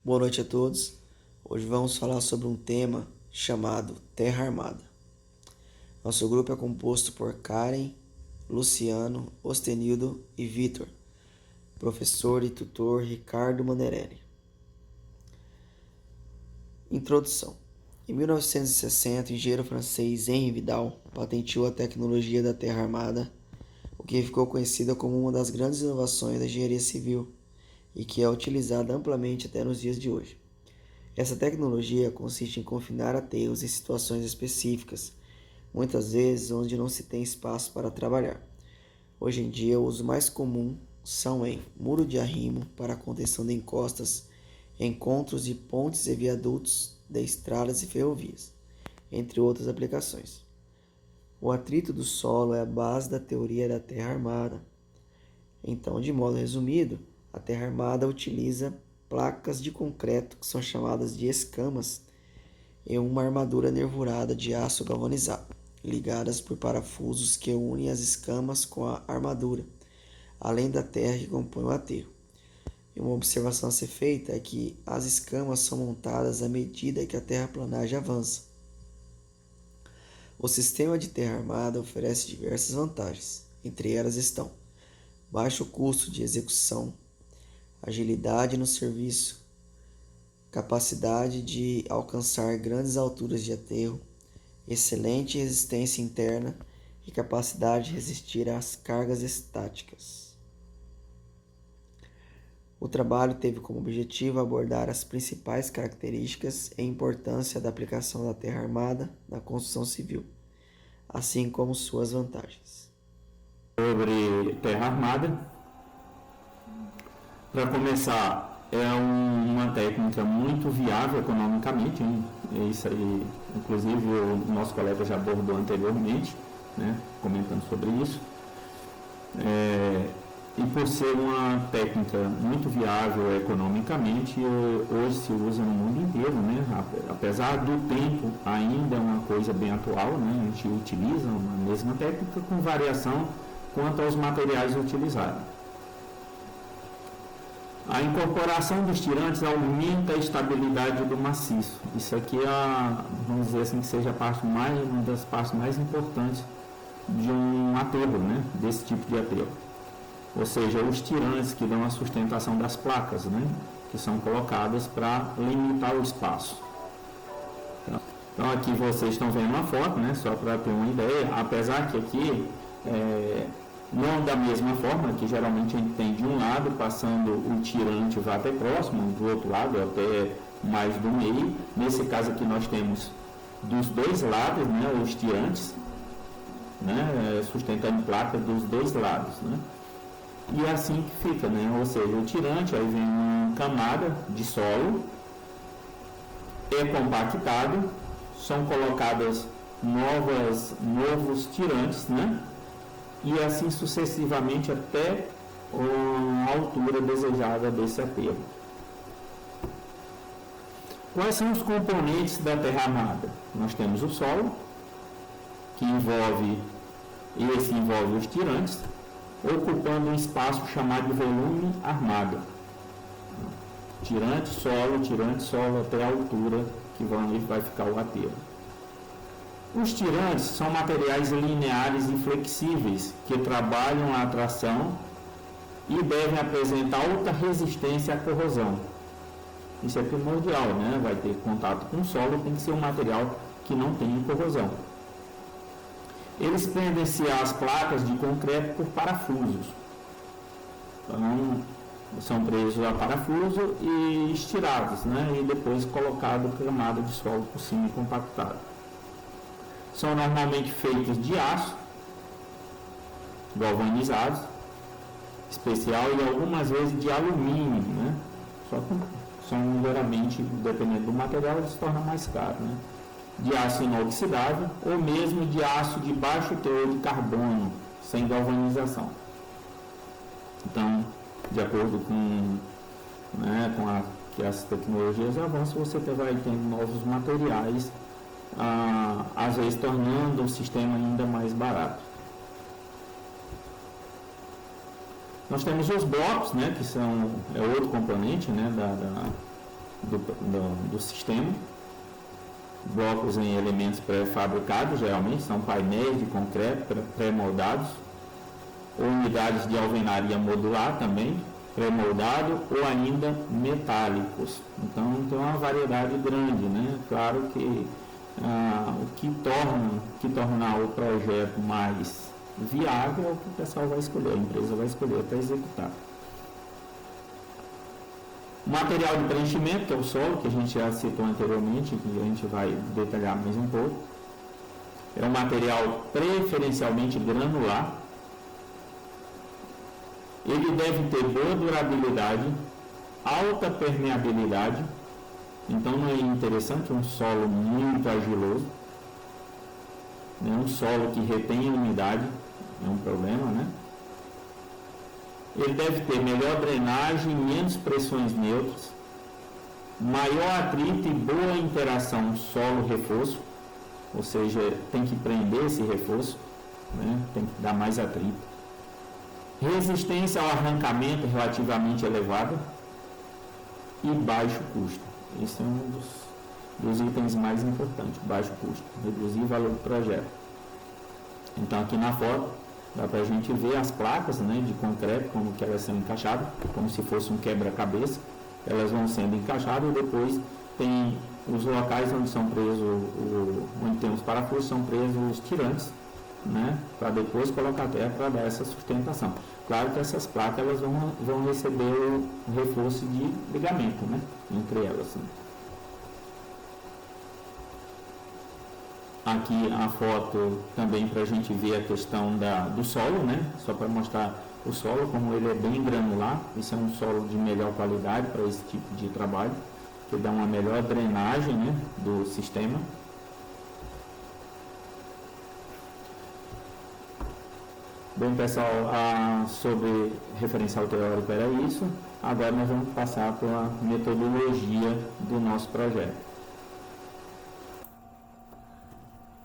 Boa noite a todos. Hoje vamos falar sobre um tema chamado Terra Armada. Nosso grupo é composto por Karen, Luciano, Ostenildo e Vitor, professor e tutor Ricardo Manerelli. Introdução. Em 1960, o engenheiro francês Henri Vidal patenteou a tecnologia da Terra Armada, o que ficou conhecida como uma das grandes inovações da engenharia civil e que é utilizada amplamente até nos dias de hoje. Essa tecnologia consiste em confinar aterros em situações específicas, muitas vezes onde não se tem espaço para trabalhar. Hoje em dia, o uso mais comum são em muro de arrimo para a contenção de encostas, encontros de pontes e viadutos de estradas e ferrovias, entre outras aplicações. O atrito do solo é a base da teoria da terra armada. Então, de modo resumido, a terra armada utiliza placas de concreto que são chamadas de escamas e uma armadura nervurada de aço galvanizado, ligadas por parafusos que unem as escamas com a armadura, além da terra que compõe o aterro. E uma observação a ser feita é que as escamas são montadas à medida que a terraplanagem avança. O sistema de terra armada oferece diversas vantagens, entre elas estão baixo custo de execução, agilidade no serviço, capacidade de alcançar grandes alturas de aterro, excelente resistência interna e capacidade de resistir às cargas estáticas. O trabalho teve como objetivo abordar as principais características e importância da aplicação da terra armada na construção civil, assim como suas vantagens. Sobre terra armada, para começar, é uma técnica muito viável economicamente, hein? Isso aí, inclusive o nosso colega já abordou anteriormente, né? Comentando sobre isso. E por ser uma técnica muito viável economicamente, hoje se usa no mundo inteiro, né? Apesar do tempo, ainda é uma coisa bem atual, né? A gente utiliza a mesma técnica com variação quanto aos materiais utilizados. A incorporação dos tirantes aumenta a estabilidade do maciço. Isso aqui é, vamos dizer assim, que seja uma das partes mais importantes de um aterro, né? Desse tipo de aterro. Ou seja, os tirantes que dão a sustentação das placas, né? Que são colocadas para limitar o espaço. Então aqui vocês estão vendo uma foto, né? Só para ter uma ideia, apesar que aqui não da mesma forma, que geralmente a gente tem de um lado passando o tirante vai até próximo, do outro lado até mais do meio. Nesse caso aqui nós temos dos dois lados, né, os tirantes, né, sustentando placas dos dois lados, né. E é assim que fica, né, ou seja, o tirante, aí vem uma camada de solo, é compactado, são colocadas novos tirantes, né, e assim sucessivamente até a altura desejada desse aterro. Quais são os componentes da terra armada? Nós temos o solo, que envolve os tirantes, ocupando um espaço chamado de volume armado. Tirante, solo, até a altura que vai ficar o aterro. Os tirantes são materiais lineares e flexíveis que trabalham a tração e devem apresentar alta resistência à corrosão. Isso é primordial, né? Vai ter contato com o solo, tem que ser um material que não tenha corrosão. Eles prendem-se às placas de concreto por parafusos. Então, são presos a parafuso e estirados, né? E depois colocado camada de solo por cima e compactado. São normalmente feitos de aço, galvanizados, especial, e algumas vezes de alumínio, né? Só que são geralmente, dependendo do material, eles se tornam mais caros, né? De aço inoxidável ou mesmo de aço de baixo teor de carbono, sem galvanização. Então, de acordo com que as tecnologias avançam, você vai tendo novos materiais, às vezes tornando o sistema ainda mais barato. Nós temos os blocos, né, que são outro componente, né, do sistema, blocos em elementos pré-fabricados, geralmente são painéis de concreto pré-moldados, ou unidades de alvenaria modular também, pré-moldado, ou ainda metálicos. Então tem uma variedade grande, né? Claro que o que torna o projeto mais viável é o que o pessoal vai escolher, a empresa vai escolher para executar. O material de preenchimento, que é o solo, que a gente já citou anteriormente, que a gente vai detalhar mais um pouco. É um material preferencialmente granular. Ele deve ter boa durabilidade, alta permeabilidade. Então não é interessante um solo muito argiloso, né? Um solo que retém a umidade, é um problema, né? Ele deve ter melhor drenagem, menos pressões neutras, maior atrito e boa interação solo-reforço, ou seja, tem que prender esse reforço, né? Tem que dar mais atrito. Resistência ao arrancamento relativamente elevada e baixo custo. Esse é um dos itens mais importantes, baixo custo, reduzir o valor do projeto. Então aqui na foto dá para a gente ver as placas, né, de concreto, como que elas são encaixadas, como se fosse um quebra-cabeça. Elas vão sendo encaixadas e depois tem os locais onde são presos, onde tem os parafusos, são presos os tirantes, né, para depois colocar a terra para dar essa sustentação. Claro que essas placas elas vão receber o reforço de ligamento, né, entre elas. Né. Aqui a foto também para a gente ver a questão do solo, né? Só para mostrar o solo, como ele é bem granular. Isso é um solo de melhor qualidade para esse tipo de trabalho, que dá uma melhor drenagem, né, do sistema. Bem, pessoal, sobre referencial teórico era isso. Agora nós vamos passar para a metodologia do nosso projeto.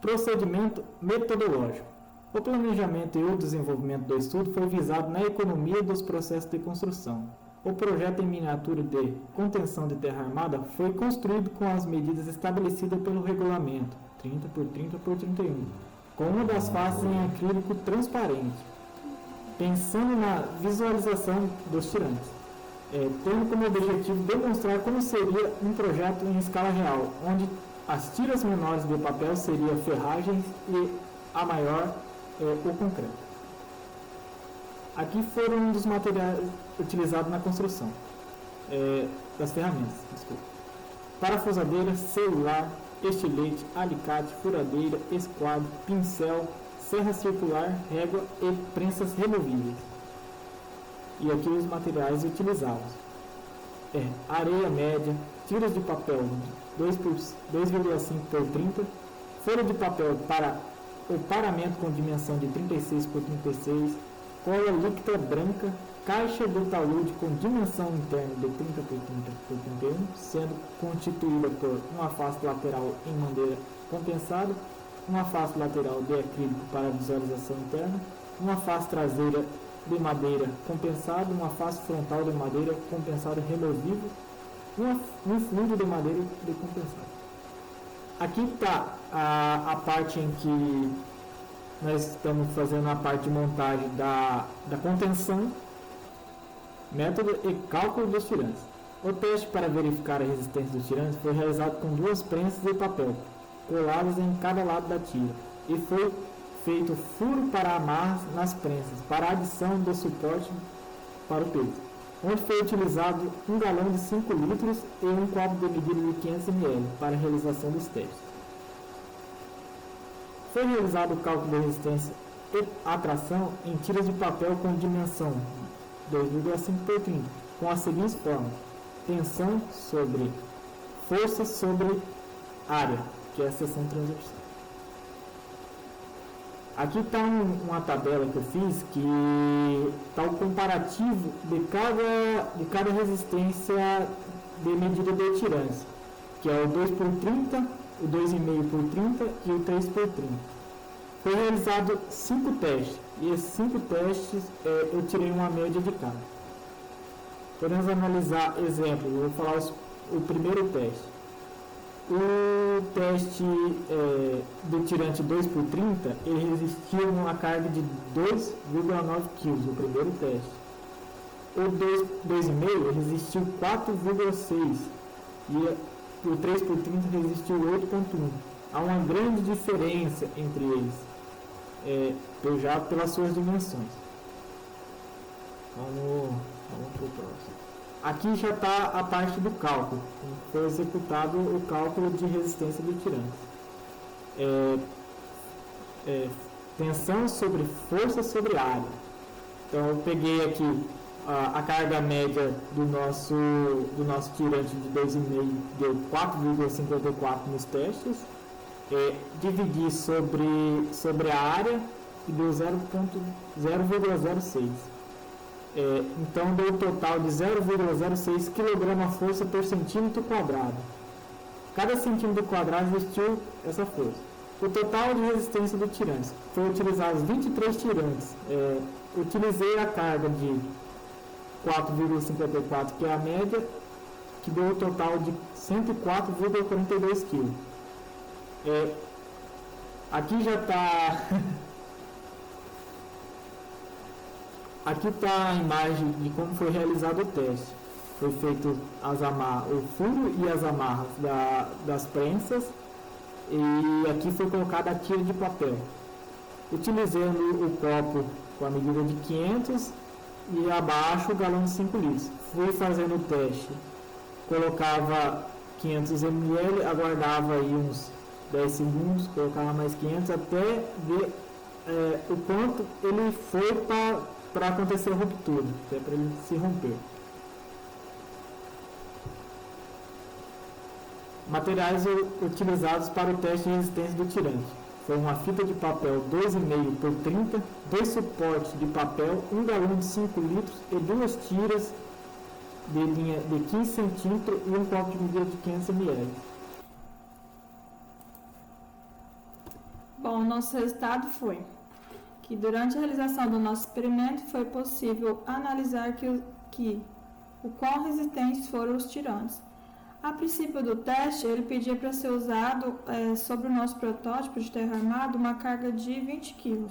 Procedimento metodológico. O planejamento e o desenvolvimento do estudo foi visado na economia dos processos de construção. O projeto em miniatura de contenção de terra armada foi construído com as medidas estabelecidas pelo regulamento 30 por 30 por 31, com uma das faces em acrílico transparente, pensando na visualização dos tirantes, tendo como objetivo demonstrar como seria um projeto em escala real, onde as tiras menores de papel seriam ferragens e a maior o concreto. Aqui foram um dos materiais utilizados na construção das ferramentas. Desculpa. Parafusadeira, celular, estilete, alicate, furadeira, esquadro, pincel, serra circular, régua e prensas removíveis. E aqui os materiais utilizados: areia média, tiras de papel 2,5 por 30, folha de papel para o paramento com dimensão de 36 por 36, cola líquida branca, caixa de talude com dimensão interna de 30 por 30 por 31, sendo constituída por uma face lateral em madeira compensada, uma face lateral de acrílico para visualização interna, uma face traseira de madeira compensada, uma face frontal de madeira compensada removível, um fundo de madeira decompensado. Aqui está a parte em que nós estamos fazendo a parte de montagem da contenção, método e cálculo dos tirantes. O teste para verificar a resistência dos tirantes foi realizado com 2 prensas de papel coladas em cada lado da tira e foi feito furo para amarras nas prensas para a adição do suporte para o peso, onde foi utilizado um galão de 5 litros e um copo de medida de 500 ml para a realização dos testes. Foi realizado o cálculo de resistência e atração em tiras de papel com dimensão 2,5 por 30, com as seguintes formas: tensão sobre força sobre área, que é a seção transversal. Aqui está uma tabela que eu fiz que está o comparativo de cada resistência de medida de tirantes, que é o 2 por 30, o 2,5 por 30 e o 3 por 30. Foi realizado 5 testes, e esses 5 testes eu tirei uma média de cada. Podemos analisar exemplos, eu vou falar o primeiro teste. O teste do tirante 2x30, ele resistiu a uma carga de 2,9 kg, o primeiro teste. O 2,5 resistiu 4,6 e o 3x30 resistiu 8,1. Há uma grande diferença entre eles, já pelas suas dimensões. Vamos para o próximo. Aqui já está a parte do cálculo. Foi executado o cálculo de resistência do tirante. Tensão sobre força sobre área. Então eu peguei aqui a carga média do nosso tirante de 2,5 deu 4,54 nos testes. Dividi sobre a área e deu 0,06. Então deu um total de 0,06 kg/força por centímetro quadrado. Cada centímetro quadrado existiu essa força. O total de resistência do tirante. Foi utilizados 23 tirantes. Utilizei a carga de 4,54, que é a média, que deu um total de 104,42 kg. Aqui já está... Aqui está a imagem de como foi realizado o teste. Foi feito o furo e as amarras das prensas, e aqui foi colocada a tira de papel. Utilizando o copo com a medida de 500 e abaixo o galão de 5 litros. Fui fazendo o teste. Colocava 500 ml, aguardava aí uns 10 segundos, colocava mais 500 até ver o quanto ele foi para acontecer a ruptura, que é para ele se romper. Materiais utilizados para o teste de resistência do tirante. Foi uma fita de papel 2,5 por 30, 2 suportes de papel, um galão de 5 litros e 2 tiras de linha de 15 cm e um copo de medida de 500 ml. Bom, o nosso resultado foi que durante a realização do nosso experimento foi possível analisar o quão resistentes foram os tirantes. A princípio do teste, ele pedia para ser usado sobre o nosso protótipo de terra armado uma carga de 20 kg.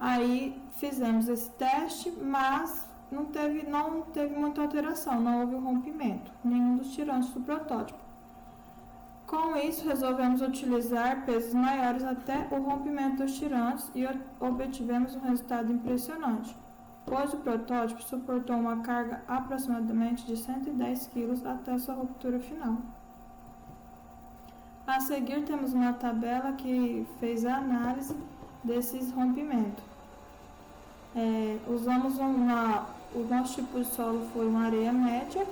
Aí fizemos esse teste, mas não teve muita alteração, não houve rompimento, nenhum dos tirantes do protótipo. Com isso, resolvemos utilizar pesos maiores até o rompimento dos tirantes e obtivemos um resultado impressionante, pois o protótipo suportou uma carga aproximadamente de 110 kg até sua ruptura final. A seguir, temos uma tabela que fez a análise desses rompimentos. O nosso tipo de solo foi uma areia média,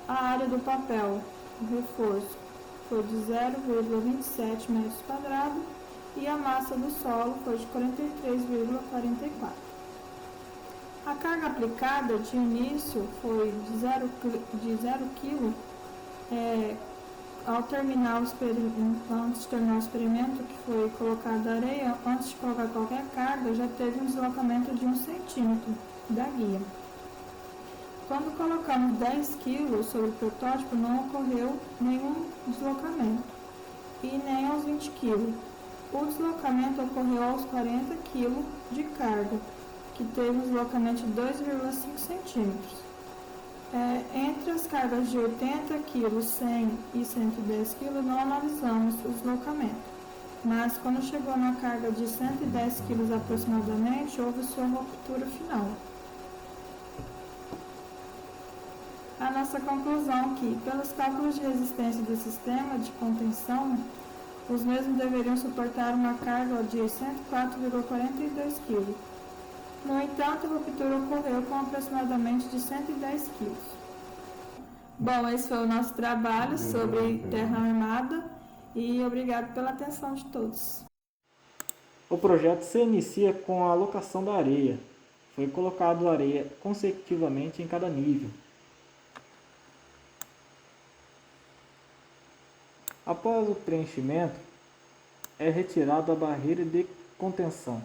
a área do papel, o reforço, foi de 0,27 metros quadrados e a massa do solo foi de 43,44. A carga aplicada de início foi de 0 kg. Ao terminar o experimento, antes de terminar o experimento, que foi colocada a areia, antes de colocar qualquer carga, já teve um deslocamento de 1 centímetro da guia. Quando colocamos 10 kg sobre o protótipo, não ocorreu nenhum deslocamento, e nem aos 20 kg. O deslocamento ocorreu aos 40 kg de carga, que teve um deslocamento de 2,5 centímetros. Entre as cargas de 80 kg, 100 e 110 kg, não analisamos o deslocamento, mas quando chegou na carga de 110 kg aproximadamente, houve sua ruptura final. A nossa conclusão é que, pelos cálculos de resistência do sistema de contenção, os mesmos deveriam suportar uma carga de 104,42 kg. No entanto, a ruptura ocorreu com aproximadamente de 110 kg. Bom, esse foi o nosso trabalho sobre terra armada e obrigado pela atenção de todos. O projeto se inicia com a alocação da areia. Foi colocado areia consecutivamente em cada nível. Após o preenchimento, é retirada a barreira de contenção.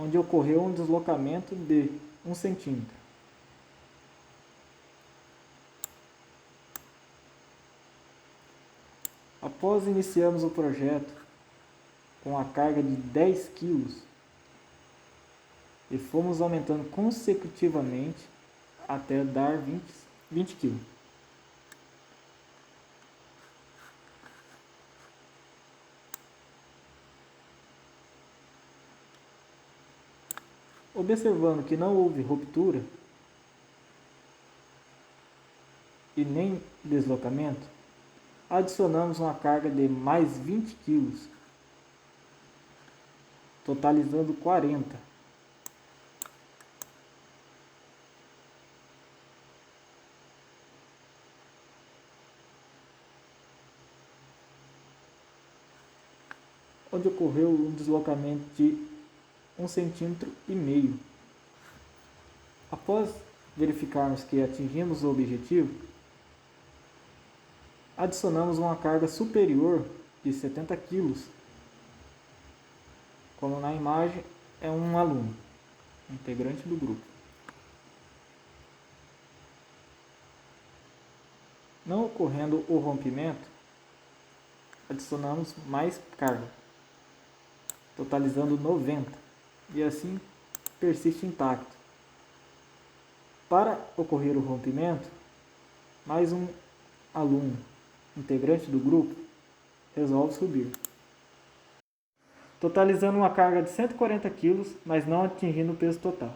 onde ocorreu um deslocamento de 1 centímetro. Após iniciarmos o projeto com a carga de 10 kg e fomos aumentando consecutivamente até dar 20 kg. Observando que não houve ruptura e nem deslocamento, adicionamos uma carga de mais 20 kg, totalizando 40. Onde ocorreu um deslocamento de 1,5 cm. Após verificarmos que atingimos o objetivo, adicionamos uma carga superior de 70 kg, como na imagem é um aluno, integrante do grupo. Não ocorrendo o rompimento, adicionamos mais carga, totalizando 90, e assim persiste intacto. Para ocorrer o rompimento, mais um aluno, integrante do grupo, resolve subir, totalizando uma carga de 140 kg, mas não atingindo o peso total.